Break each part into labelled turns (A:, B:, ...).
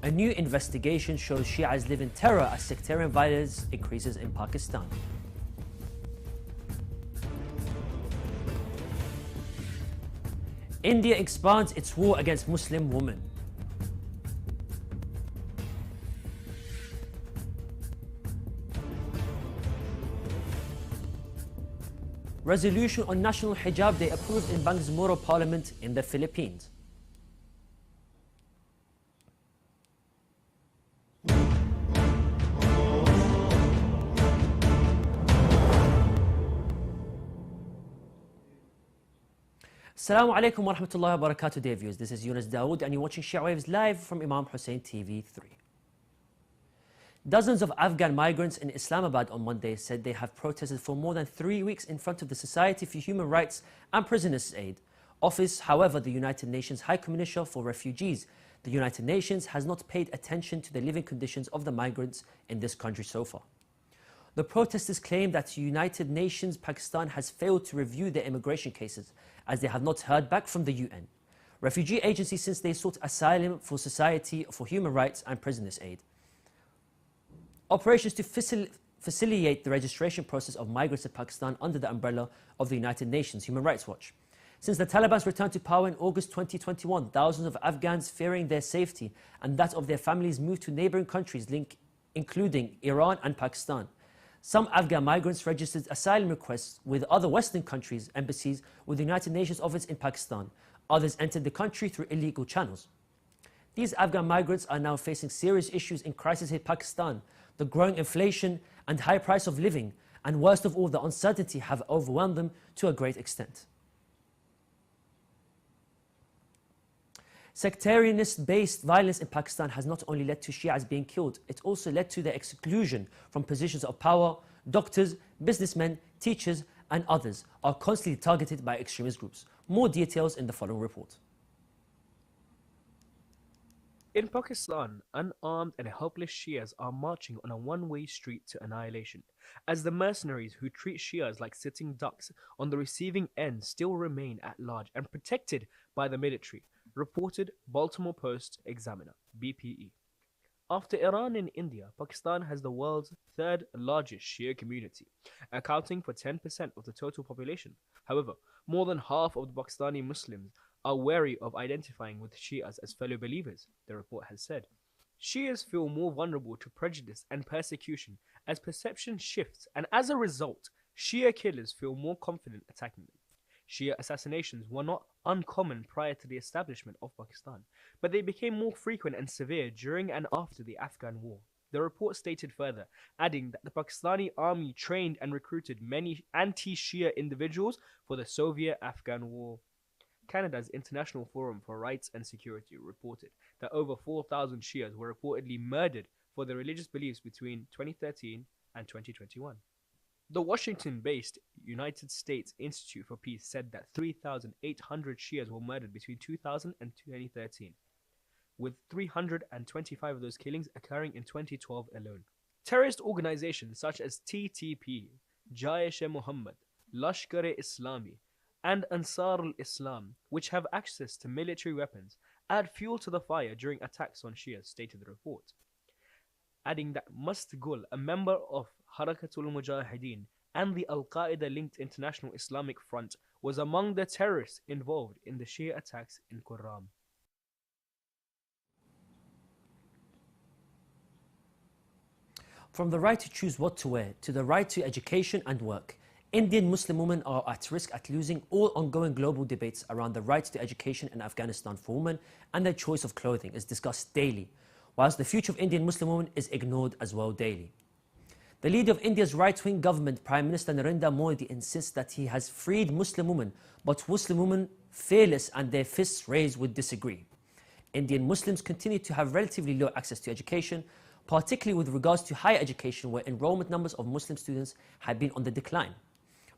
A: A new investigation shows Shias live in terror as sectarian violence increases in Pakistan. India expands its war against Muslim women. Resolution on National Hijab Day approved in Bangsamoro Parliament in the Philippines. Assalamu alaikum wa rahmatullahi wa barakatuh, dear viewers. This is Yunus Dawood and you're watching Shia Waves live from Imam Hussein TV 3. Dozens of Afghan migrants in Islamabad on Monday said they have protested for more than 3 weeks in front of the Society for Human Rights and Prisoners' Aid office. However, the United Nations High Commissioner for Refugees, the United Nations, has not paid attention to the living conditions of the migrants in this country so far. The protesters claim that the United Nations Pakistan has failed to review their immigration cases as they have not heard back from the UN refugee agency since they sought asylum for Society for Human Rights and Prisoners' Aid. Operations to facilitate the registration process of migrants in Pakistan under the umbrella of the United Nations Human Rights Watch. Since the Taliban's return to power in August 2021, thousands of Afghans fearing their safety and that of their families moved to neighboring countries including Iran and Pakistan. Some Afghan migrants registered asylum requests with other Western countries' embassies with the United Nations office in Pakistan. Others entered the country through illegal channels. These Afghan migrants are now facing serious issues in crisis in Pakistan. The growing inflation and high price of living, and worst of all, the uncertainty, have overwhelmed them to a great extent. Sectarianist-based violence in Pakistan has not only led to Shias being killed, it also led to their exclusion from positions of power. Doctors, businessmen, teachers and others are constantly targeted by extremist groups. More details in the following report.
B: In Pakistan, unarmed and helpless Shias are marching on a one-way street to annihilation, as the mercenaries who treat Shias like sitting ducks on the receiving end still remain at large and protected by the military, reported Baltimore Post Examiner, BPE. After Iran and India, Pakistan has the world's third largest Shia community, accounting for 10% of the total population. However, more than half of the Pakistani Muslims are wary of identifying with Shias as fellow believers, the report has said. Shias feel more vulnerable to prejudice and persecution as perception shifts, and as a result, Shia killers feel more confident attacking them. Shia assassinations were not uncommon prior to the establishment of Pakistan, but they became more frequent and severe during and after the Afghan war. The report stated further, adding that the Pakistani army trained and recruited many anti-Shia individuals for the Soviet-Afghan war. Canada's International Forum for Rights and Security reported that over 4,000 Shias were reportedly murdered for their religious beliefs between 2013 and 2021. The Washington-based United States Institute for Peace said that 3,800 Shias were murdered between 2000 and 2013, with 325 of those killings occurring in 2012 alone. Terrorist organizations such as TTP, Jaish-e-Mohammed, Lashkar-e-Islami, and Ansar al-Islam, which have access to military weapons, add fuel to the fire during attacks on Shias, stated the report. Adding that Mustagul, a member of Harakatul Mujahideen and the Al-Qaeda-linked International Islamic Front, was among the terrorists involved in the Shia attacks in Qurram.
A: From the right to choose what to wear to the right to education and work, Indian Muslim women are at risk at losing all ongoing global debates around the right to education in Afghanistan for women, and their choice of clothing is discussed daily, whilst the future of Indian Muslim women is ignored as well daily. The leader of India's right-wing government, Prime Minister Narendra Modi, insists that he has freed Muslim women, but Muslim women, fearless and their fists raised, would disagree. Indian Muslims continue to have relatively low access to education, particularly with regards to higher education, where enrollment numbers of Muslim students have been on the decline.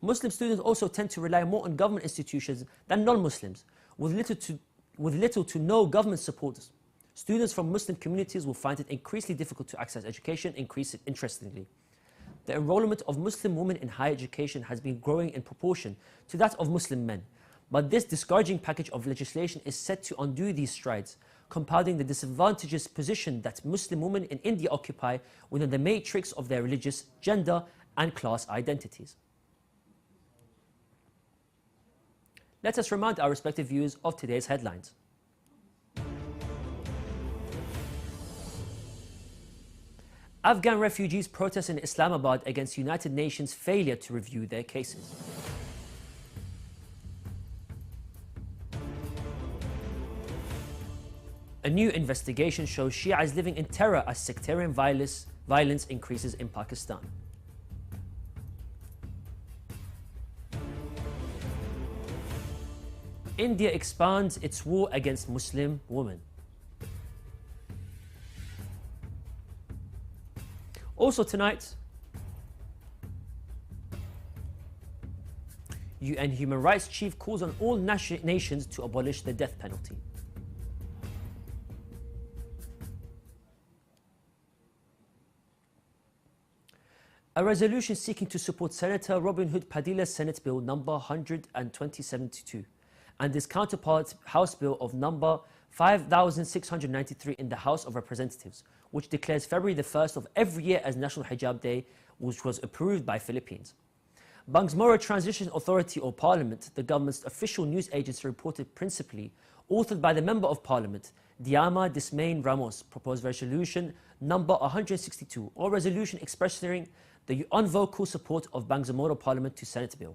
A: Muslim students also tend to rely more on government institutions than non-Muslims, with little to no government support. Students from Muslim communities will find it increasingly difficult to access education. Interestingly, the enrollment of Muslim women in higher education has been growing in proportion to that of Muslim men, but this discouraging package of legislation is set to undo these strides. compounding the disadvantageous position that Muslim women in India occupy within the matrix of their religious, gender and class identities. Let us remind our respective viewers of today's headlines. Afghan refugees protest in Islamabad against United Nations failure to review their cases. A new investigation shows Shias living in terror as sectarian violence increases in Pakistan. India expands its war against Muslim women. Also tonight, UN Human Rights Chief calls on all nations to abolish the death penalty. A resolution seeking to support Senator Robin Hood Padilla's Senate Bill number 12072 and his counterpart House Bill of number 5693 in the House of Representatives, which declares February the 1st of every year as National Hijab Day, which was approved by Philippines. Bangsamoro Transition Authority or Parliament, the government's official news agency, reported principally authored by the Member of Parliament, Diama Dismain Ramos, proposed resolution number 162, or resolution expressing the unvocal support of Bangsamoro Parliament to Senate Bill,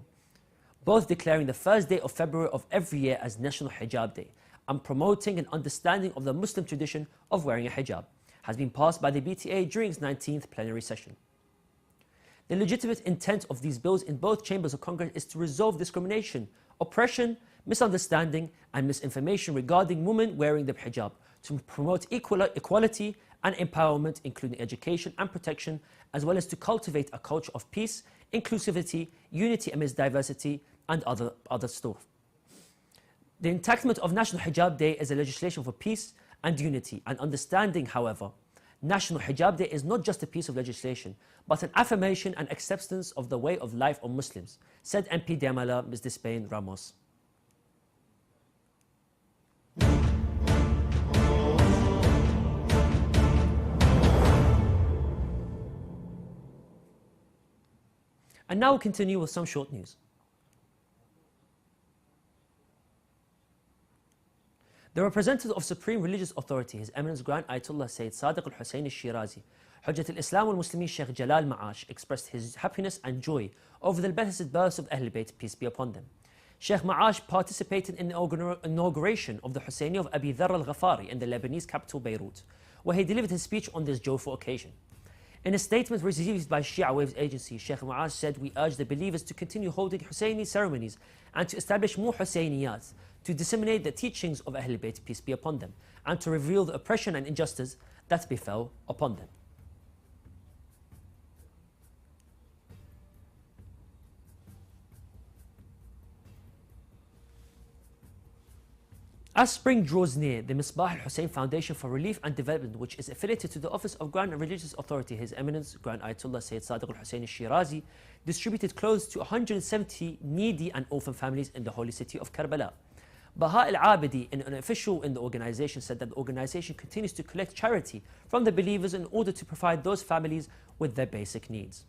A: both declaring the first day of February of every year as National Hijab Day and promoting an understanding of the Muslim tradition of wearing a hijab, has been passed by the BTA during its 19th plenary session. The legitimate intent of these bills in both chambers of Congress is to resolve discrimination, oppression, misunderstanding and misinformation regarding women wearing the hijab, to promote equality and empowerment, including education and protection, as well as to cultivate a culture of peace, inclusivity, unity amidst diversity and other stuff. The enactment of National Hijab Day is a legislation for peace and unity and understanding. However, National Hijab Day is not just a piece of legislation, but an affirmation and acceptance of the way of life of Muslims, said MP Diamala Ms. Dispain Ramos. And now we'll continue with some short news. The representative of Supreme Religious Authority, His Eminence Grand Ayatollah Sayyid Sadiq al-Hussein al-Shirazi, Hujjat al-Islam wal-Muslimin Sheikh Jalal Ma'ash, expressed his happiness and joy over the blessed births of Ahl Bayt, peace be upon them. Sheikh Ma'ash participated in the inauguration of the Husseini of Abi Dharr al-Ghafari in the Lebanese capital Beirut, where he delivered his speech on this joyful occasion. In a statement received by Shia Waves agency, Sheikh Ma'ash said, "We urge the believers to continue holding Husseini ceremonies and to establish more Husseiniyat, to disseminate the teachings of Ahl Bayt, peace be upon them, and to reveal the oppression and injustice that befell upon them." As spring draws near, the Misbah al-Hussein Foundation for Relief and Development, which is affiliated to the Office of Grand and Religious Authority, His Eminence Grand Ayatollah Sayyid Sadiq al-Hussein al-Shirazi, distributed clothes to 170 needy and orphan families in the holy city of Karbala. Baha al-Abidi, an official in the organization, said that the organization continues to collect charity from the believers in order to provide those families with their basic needs.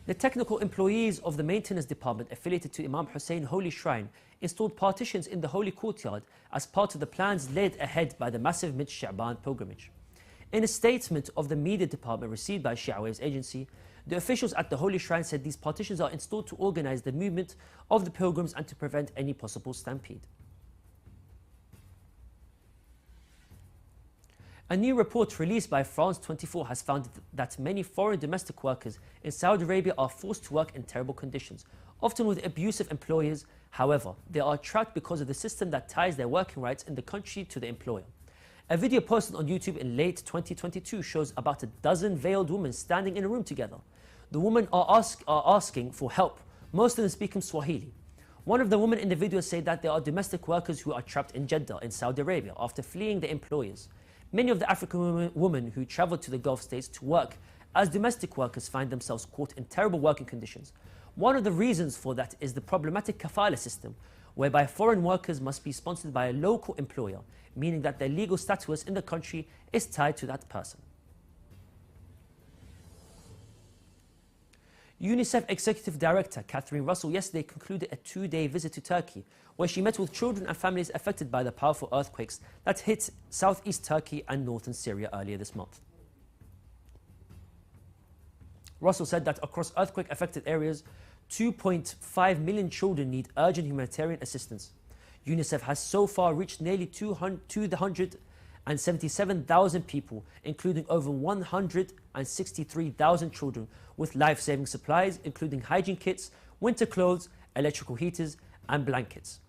A: The technical employees of the maintenance department affiliated to Imam Hussein Holy Shrine installed partitions in the holy courtyard as part of the plans laid ahead by the massive Mid-Sha'ban pilgrimage. In a statement of the media department received by Shia Waves agency, the officials at the Holy Shrine said these partitions are installed to organize the movement of the pilgrims and to prevent any possible stampede. A new report released by France 24 has found that many foreign domestic workers in Saudi Arabia are forced to work in terrible conditions, often with abusive employers. However, they are trapped because of the system that ties their working rights in the country to the employer. A video posted on YouTube in late 2022 shows about a dozen veiled women standing in a room together. The women are asking for help, most of them speaking Swahili. One of the women in the video said that there are domestic workers who are trapped in Jeddah in Saudi Arabia after fleeing their employers. Many of the African women who travel to the Gulf states to work as domestic workers find themselves caught in terrible working conditions. One of the reasons for that is the problematic kafala system, whereby foreign workers must be sponsored by a local employer, meaning that their legal status in the country is tied to that person. UNICEF Executive Director Catherine Russell yesterday concluded a 2-day visit to Turkey, where she met with children and families affected by the powerful earthquakes that hit southeast Turkey and northern Syria earlier this month. Russell said that across earthquake-affected areas, 2.5 million children need urgent humanitarian assistance. UNICEF has so far reached nearly 277,000 people, including over 163,000 children, with life-saving supplies, including hygiene kits, winter clothes, electrical heaters, and blankets.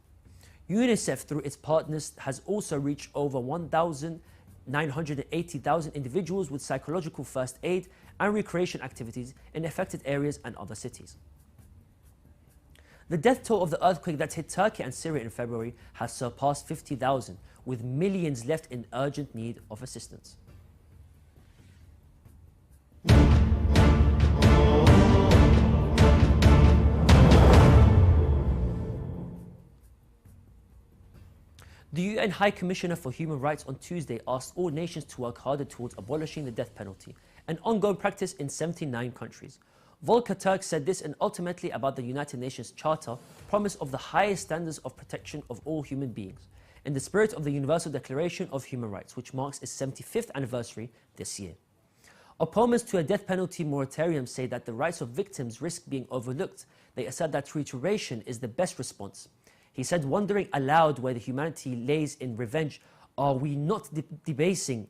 A: UNICEF, through its partners, has also reached over 1,980,000 individuals with psychological first aid and recreation activities in affected areas and other cities. The death toll of the earthquake that hit Turkey and Syria in February has surpassed 50,000, with millions left in urgent need of assistance. The UN High Commissioner for Human Rights on Tuesday asked all nations to work harder towards abolishing the death penalty, an ongoing practice in 79 countries. Volker Turk said this and ultimately about the United Nations Charter, promise of the highest standards of protection of all human beings, in the spirit of the Universal Declaration of Human Rights, which marks its 75th anniversary this year. Opponents to a death penalty moratorium say that the rights of victims risk being overlooked. They assert that reiteration is the best response. He said, wondering aloud where the humanity lays in revenge, are we not debasing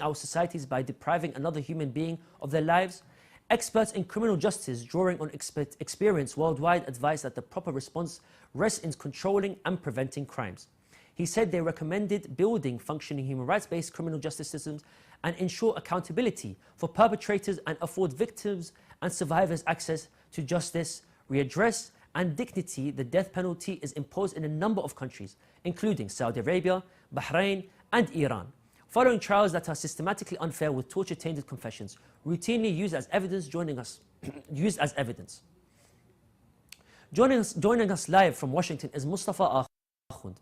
A: our societies by depriving another human being of their lives? Experts in criminal justice, drawing on experience worldwide, advise that the proper response rests in controlling and preventing crimes. He said they recommended building functioning human rights-based criminal justice systems and ensure accountability for perpetrators and afford victims and survivors access to justice, redress, and dignity. The death penalty is imposed in a number of countries, including Saudi Arabia, Bahrain, and Iran, following trials that are systematically unfair with torture-tainted confessions, routinely used as evidence. Joining us live from Washington is Mustafa Akhund.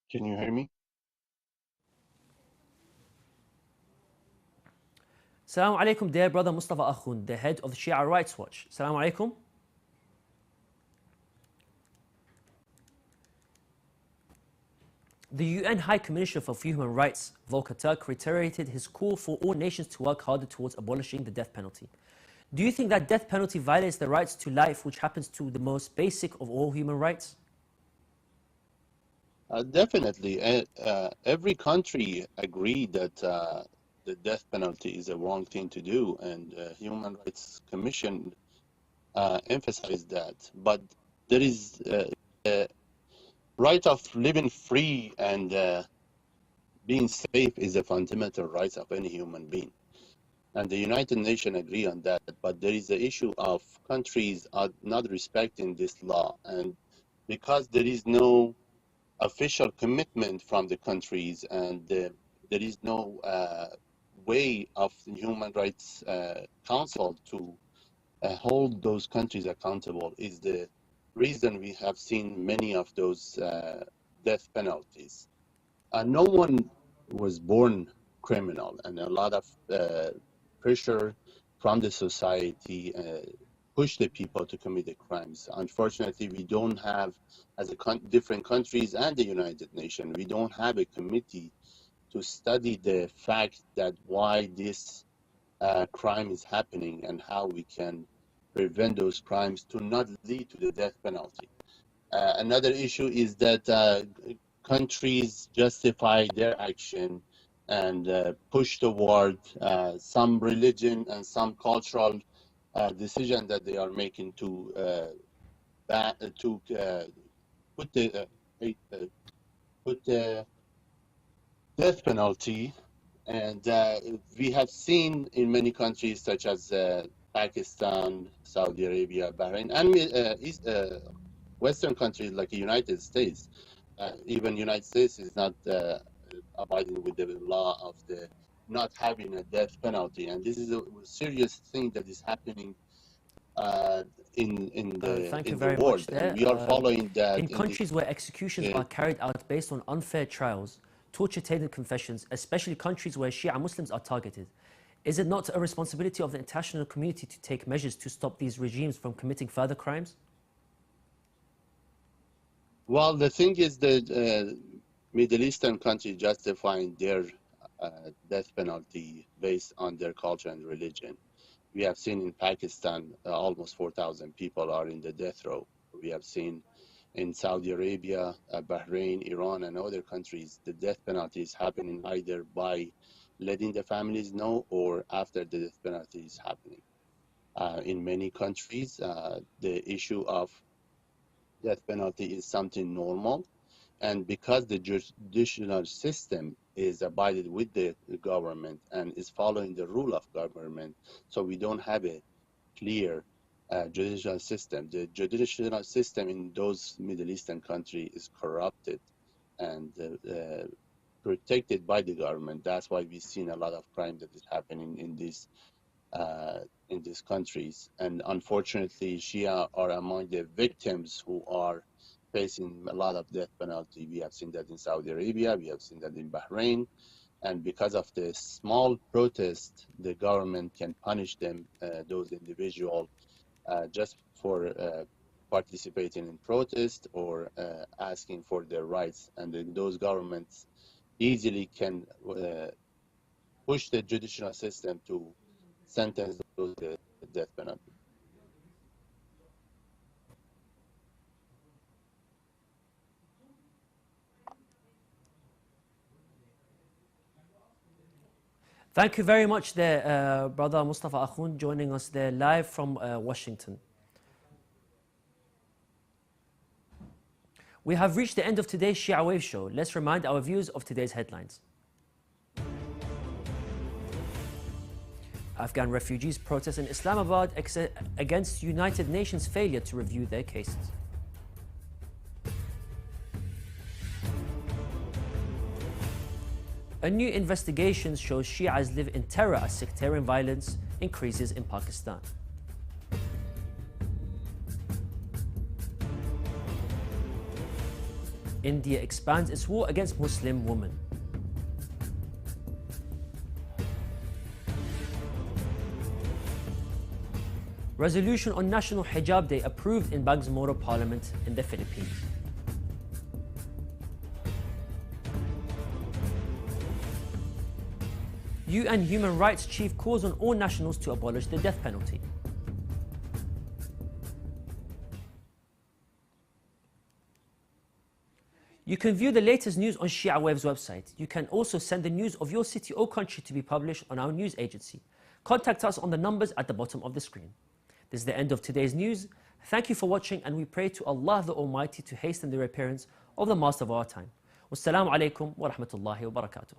C: Can you hear me?
A: Assalamu alaikum, dear brother Mustafa Akhund, the head of the Shia Rights Watch. Assalamu alaikum. The UN High Commissioner for Human Rights, Volker Turk, reiterated his call for all nations to work harder towards abolishing the death penalty. Do you think that death penalty violates the rights to life, which happens to the most basic of all human rights?
C: Definitely. Every country agreed that the death penalty is a wrong thing to do, and Human Rights Commission emphasized that. But there is a right of living free and being safe is a fundamental right of any human being. And the United Nations agree on that. But there is the issue of countries are not respecting this law. And because there is no official commitment from the countries, and there is no way of the Human Rights Council to hold those countries accountable, is the reason we have seen many of those death penalties. No one was born criminal, and a lot of pressure from the society push the people to commit the crimes. Unfortunately, we don't have, as different countries and the United Nations, we don't have a committee to study the fact that why this crime is happening and how we can prevent those crimes to not lead to the death penalty. Another issue is that countries justify their action and push toward some religion and some cultural decision that they are making to put the death penalty. And we have seen in many countries such as Pakistan, Saudi Arabia, Bahrain, and Western countries like the United States. Even United States is not abiding with the law of the not having a death penalty, and this is a serious thing that is happening
A: Thank you
C: in the
A: very
C: world,
A: much
C: and
A: there.
C: we are following that
A: In
C: in this.
A: countries where executions are carried out based on unfair trials, torture-tainted confessions, especially countries where Shia Muslims are targeted, is it not a responsibility of the international community to take measures to stop these regimes from committing further crimes?
C: Well, the thing is that Middle Eastern countries justifying their death penalty based on their culture and religion. We have seen in Pakistan, almost 4,000 people are in the death row. We have seen in Saudi Arabia, Bahrain, Iran, and other countries, the death penalty is happening either by letting the families know or after the death penalty is happening. In many countries, the issue of death penalty is something normal. And because the judicial system is abided with the government and is following the rule of government, so we don't have a clear judicial system. The judicial system in those Middle Eastern countries is corrupted and protected by the government. That's why we've seen a lot of crime that is happening in these countries. And unfortunately, Shia are among the victims who are facing a lot of death penalty. We have seen that in Saudi Arabia, we have seen that in Bahrain, and because of the small protest, the government can punish them, those individuals, just for participating in protest or asking for their rights. And then those governments easily can push the judicial system to sentence those to the death penalty.
A: Thank you very much there, Brother Mustafa Akhund, joining us there live from Washington. We have reached the end of today's Shia Waves show. Let's remind our viewers of today's headlines. Afghan refugees protest in Islamabad against United Nations failure to review their cases. A new investigation shows Shias live in terror as sectarian violence increases in Pakistan. India expands its war against Muslim women. Resolution on National Hijab Day approved in Bangsamoro Parliament in the Philippines. UN Human Rights Chief calls on all nationals to abolish the death penalty. You can view the latest news on Shia Waves website. You can also send the news of your city or country to be published on our news agency. Contact us on the numbers at the bottom of the screen. This is the end of today's news. Thank you for watching, and we pray to Allah the Almighty to hasten the appearance of the Master of our time. Wassalamu alaikum wa rahmatullahi wa barakatuh.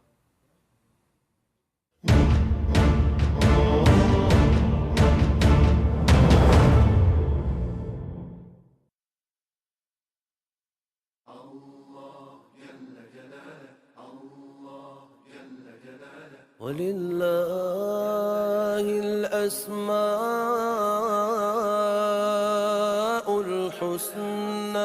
D: ولله الأسماء الحسنى